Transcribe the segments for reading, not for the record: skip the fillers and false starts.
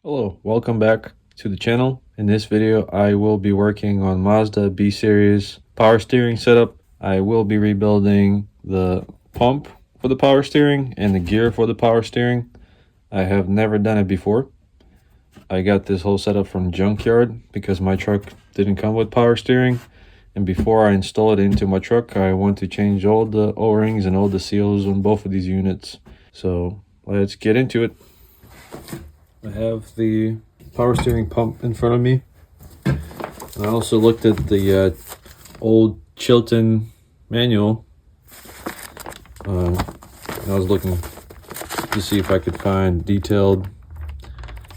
Hello, welcome back to the channel. In this video, I will be working on Mazda B series power steering setup. I will be rebuilding the pump for the power steering and the gear for the power steering. I have never done it before. I got this whole setup from junkyard because my truck didn't come with power steering. And before I install it into my truck, I want to change all the O-rings and all the seals on both of these units. So let's get into it. I have the power steering pump in front of me. I also looked at the old Chilton manual. I was looking to see if I could find detailed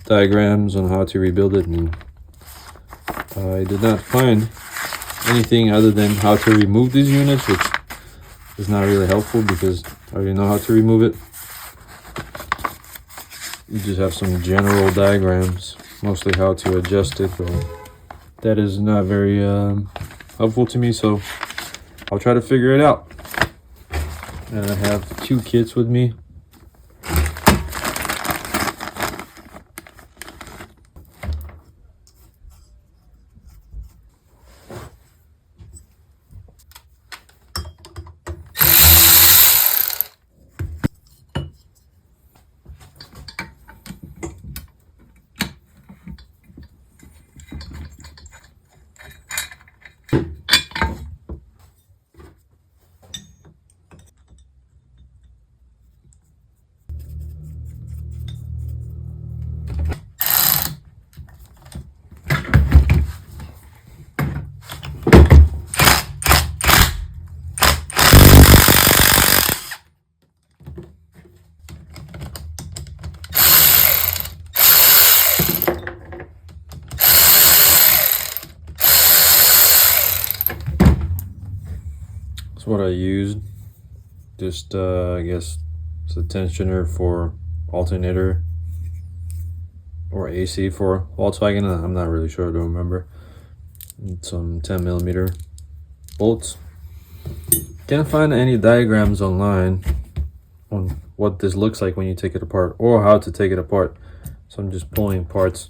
diagrams on how to rebuild it, and I did not find anything other than how to remove these units, which is not really helpful because I already know how to remove it. You just have some general diagrams, mostly how to adjust it, but that is not very helpful to me, so I'll try to figure it out. And I have two kits with me. That's what I used. Just I guess it's a tensioner for alternator or AC for Volkswagen. I'm not really sure, I don't remember. Some 10mm bolts. Can't find any diagrams online on what this looks like when you take it apart or how to take it apart, so I'm just pulling parts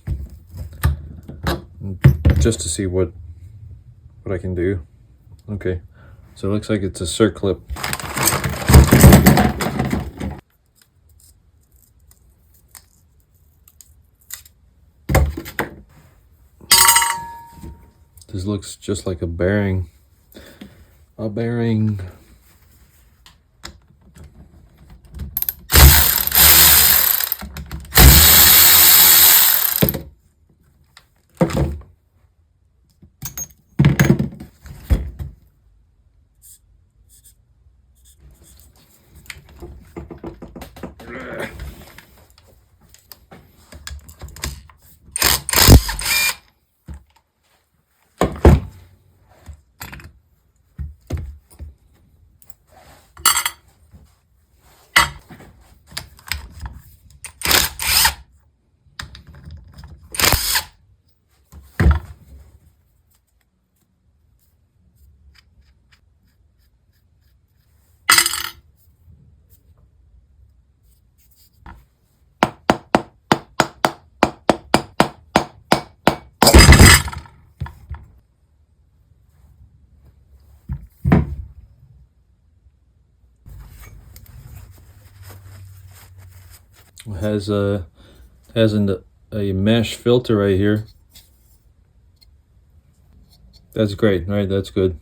just to see what I can do. Okay, so it looks like it's a circlip. This looks just like a bearing. A bearing. It has a mesh filter right here. That's great, right? That's good.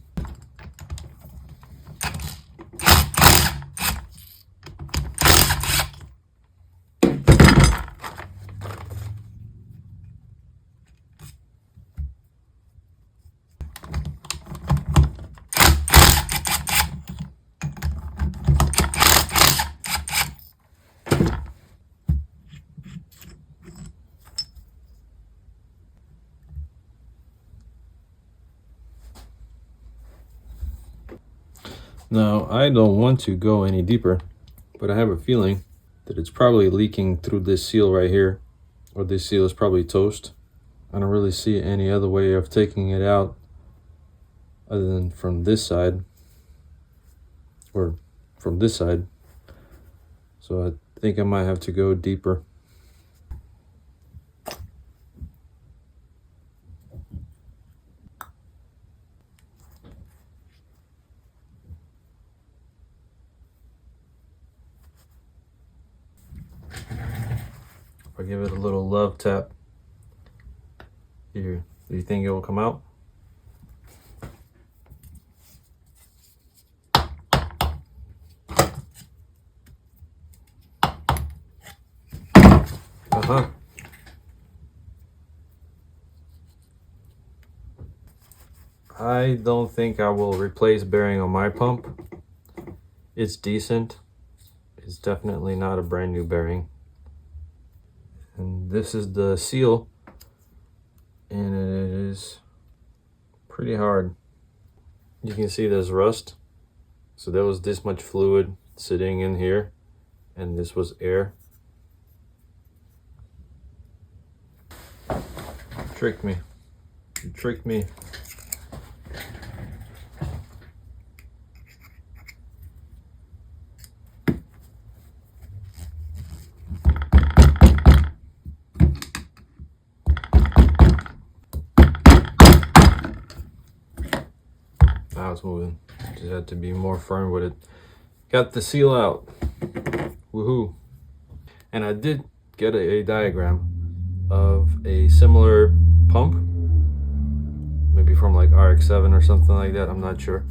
Now, I don't want to go any deeper, but I have a feeling that it's probably leaking through this seal right here, or this seal is probably toast. I don't really see any other way of taking it out other than from this side, or from this side. So I think I might have to go deeper. I give it a little love tap here, do you think it will come out? Uh-huh. I don't think I will replace bearing on my pump. It's decent. It's definitely not a brand new bearing. And this is the seal, and it is pretty hard. You can see there's rust. So there was this much fluid sitting in here, and this was air. Tricked me. You tricked me. Now it's moving. Just had to be more firm with it. Got the seal out. Woohoo. And I did get a diagram of a similar pump, maybe from like RX-7 or something like that, I'm not sure.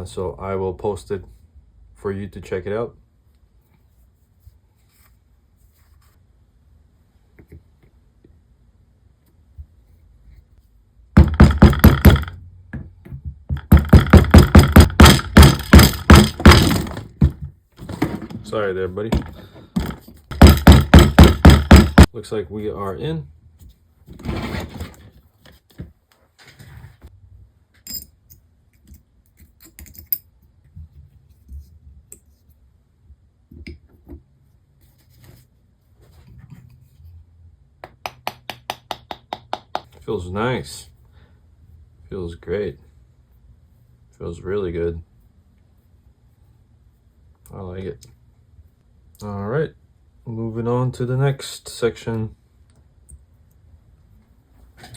So I will post it for you to check it out. Sorry there, buddy. Looks like we are in. Feels nice. Feels great. Feels really good. I like it. All right, moving on to the next section.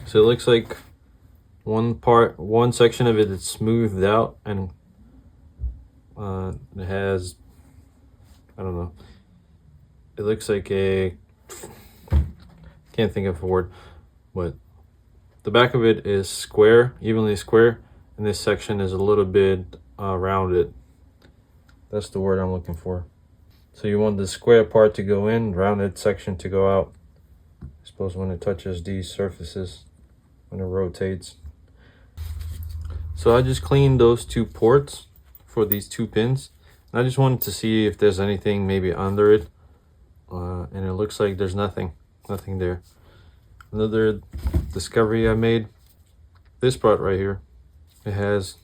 So it looks like one section of it is smoothed out, and it has, I don't know, it looks like a, can't think of a word, but the back of it is square, evenly square, and this section is a little bit rounded. That's the word I'm looking for. So you want the square part to go in, rounded section to go out. I suppose when it touches these surfaces, when it rotates. So I just cleaned those two ports for these two pins. And I just wanted to see if there's anything maybe under it. And it looks like there's nothing there. Another discovery I made, this part right here, it has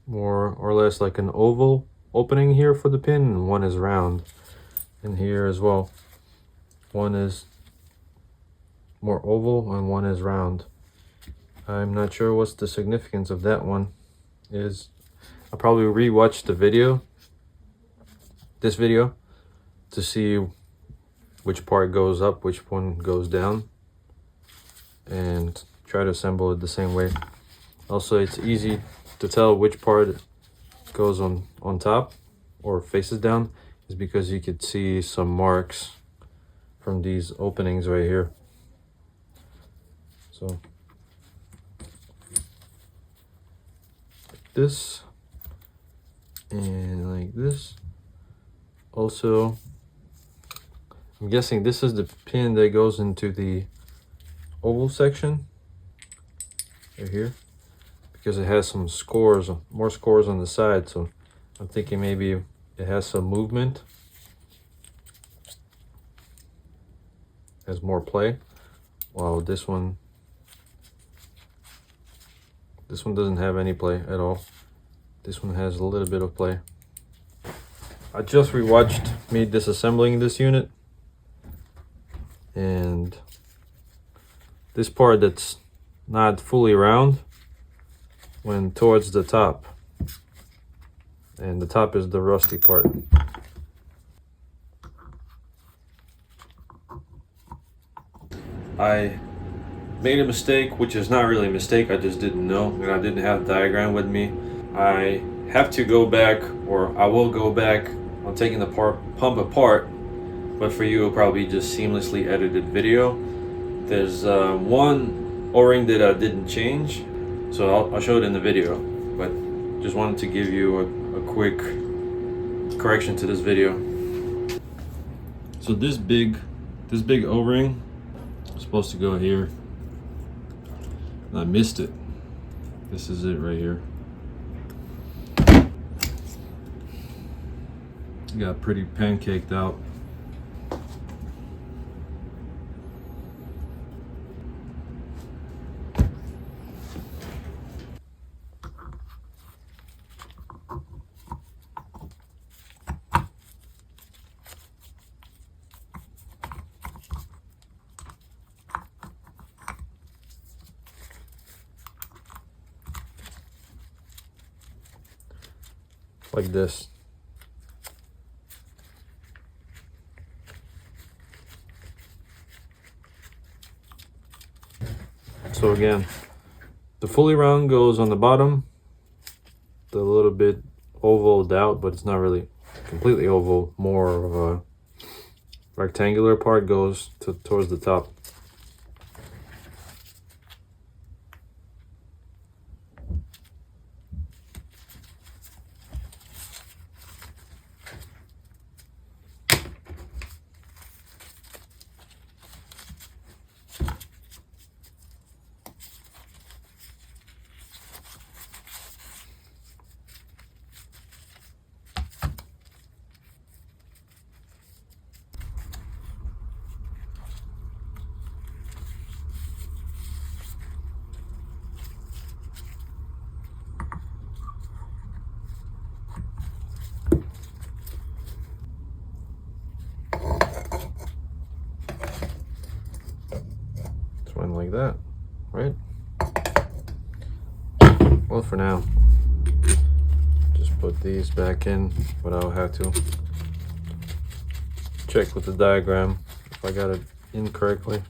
more or less like an oval opening here for the pin, and one is round. And here as well, one is more oval and one is round. I'm not sure what's the significance of that one is. I'll probably re-watch the video, this video, to see which part goes up, which one goes down, and try to assemble it the same way. Also, it's easy to tell which part goes on top or faces down, is because you could see some marks from these openings right here. So like this and like this. Also, I'm guessing this is the pin that goes into the oval section right here, because it has some scores, more scores on the side. So I'm thinking maybe it has some movement, has more play, while this one doesn't have any play at all. This one has a little bit of play. I just rewatched me disassembling this unit, and this part that's not fully round went towards the top, and the top is the rusty part. I made a mistake, which is not really a mistake, I just didn't know, and I didn't have the diagram with me. I have to go back, or I will go back on taking the pump apart but for you it'll probably be just seamlessly edited video. There's one O-ring that I didn't change, so I'll show it in the video, but just wanted to give you a quick correction to this video. So this big O-ring is supposed to go here, and I missed it. This is it right here. Got pretty pancaked out. Like this. So again, the fully round goes on the bottom, the little bit ovaled out, but it's not really completely oval, more of a rectangular part goes towards the top. Like that, right? Well, for now, just put these back in, but I'll have to check with the diagram if I got it incorrectly.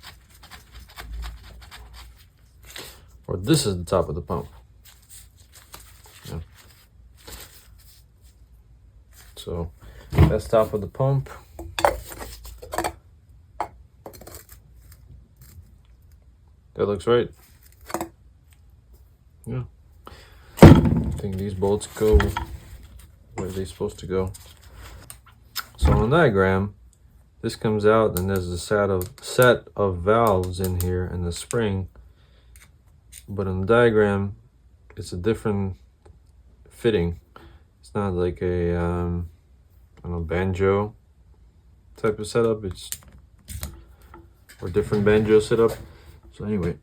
Or this is the top of the pump. Yeah. So that's top of the pump. That looks right. Yeah. I think these bolts go where they're supposed to go. So on the diagram, this comes out and there's a set of valves in here and the spring. But on the diagram, it's a different fitting. It's not like a I don't know, banjo type of setup. It's or different banjo setup. So anyway,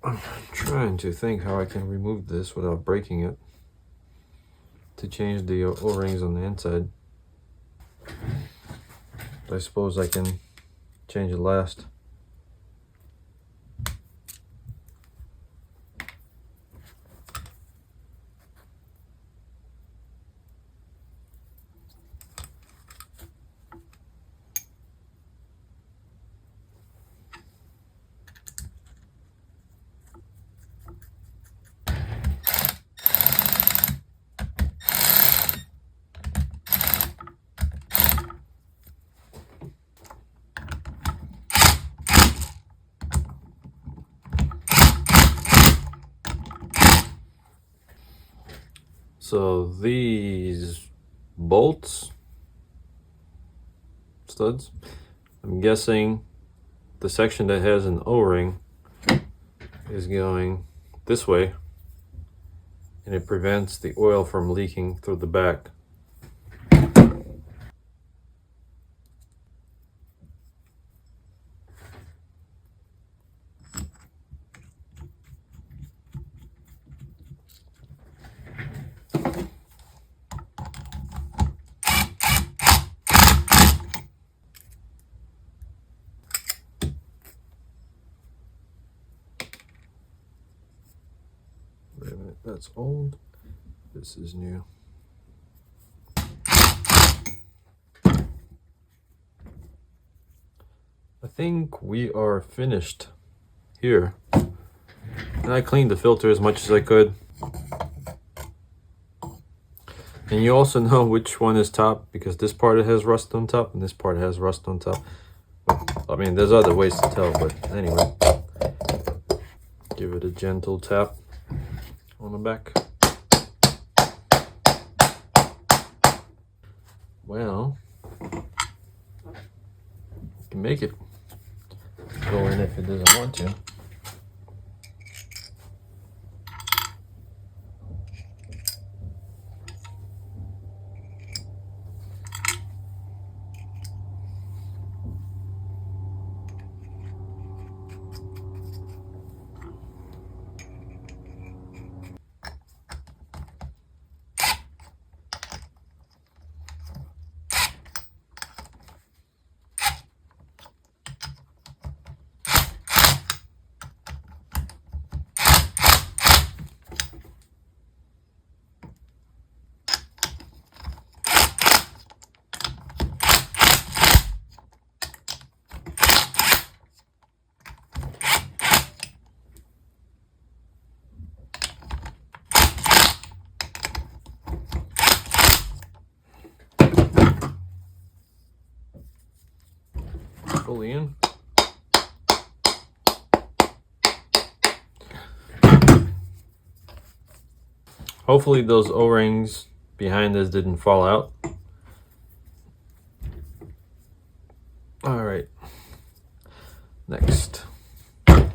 I'm trying to think how I can remove this without breaking it to change the O-rings on the inside. I suppose I can change it last. So these studs, I'm guessing the section that has an O-ring is going this way, and it prevents the oil from leaking through the back. Wait a minute, that's old. This is new. I think we are finished here. And I cleaned the filter as much as I could. And you also know which one is top because this part has rust on top and this part has rust on top. I mean, there's other ways to tell, but anyway. Give it a gentle tap on the back. Well, you can make it go in if it doesn't want to. Fully in. Hopefully those O-rings behind this didn't fall out. All right, next. So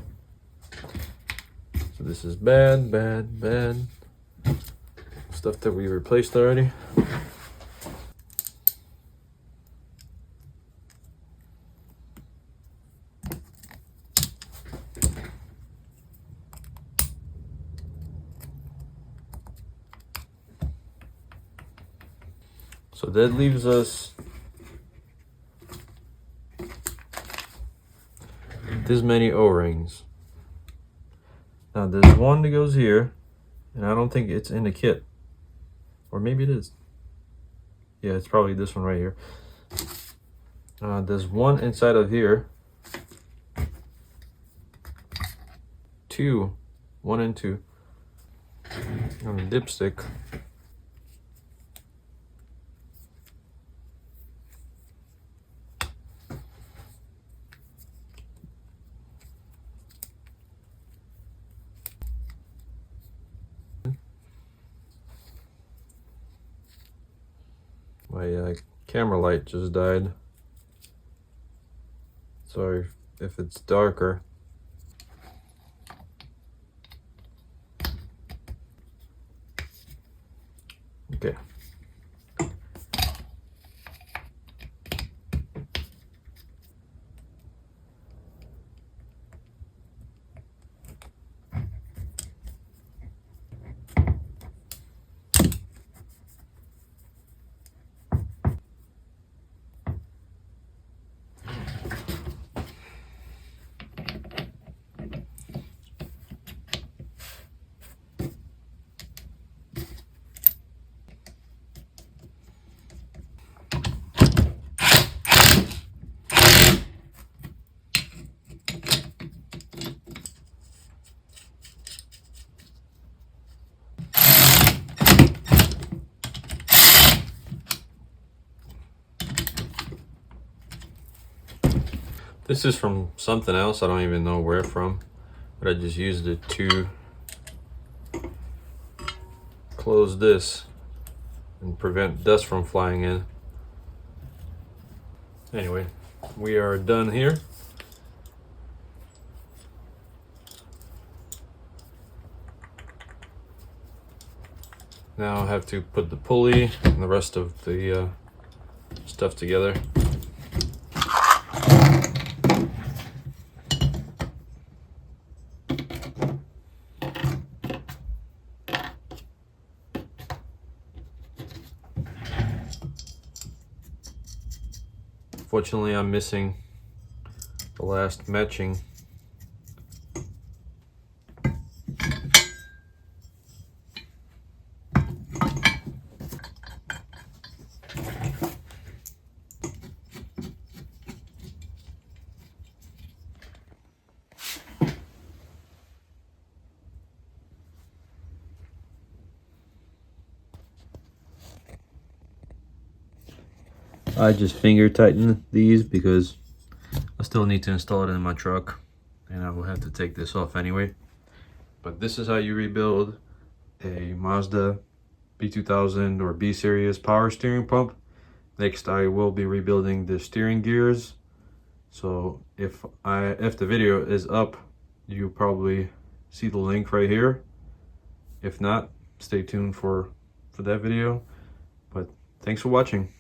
this is bad stuff that we replaced already. So that leaves us this many O-rings. Now there's one that goes here, and I don't think it's in the kit. Or maybe it is. Yeah, it's probably this one right here. There's one inside of here. Two. One and two. On a dipstick. My camera light just died. Sorry if it's darker. Okay. This is from something else, I don't even know where from, but I just used it to close this and prevent dust from flying in. Anyway, we are done here. Now I have to put the pulley and the rest of the stuff together. Fortunately, I'm missing the last matching. I just finger tighten these because I still need to install it in my truck, and I will have to take this off anyway. But this is how you rebuild a Mazda B2000 or B series power steering pump. Next, I will be rebuilding the steering gears. So if the video is up, you probably see the link right here. If not, stay tuned for that video. But thanks for watching.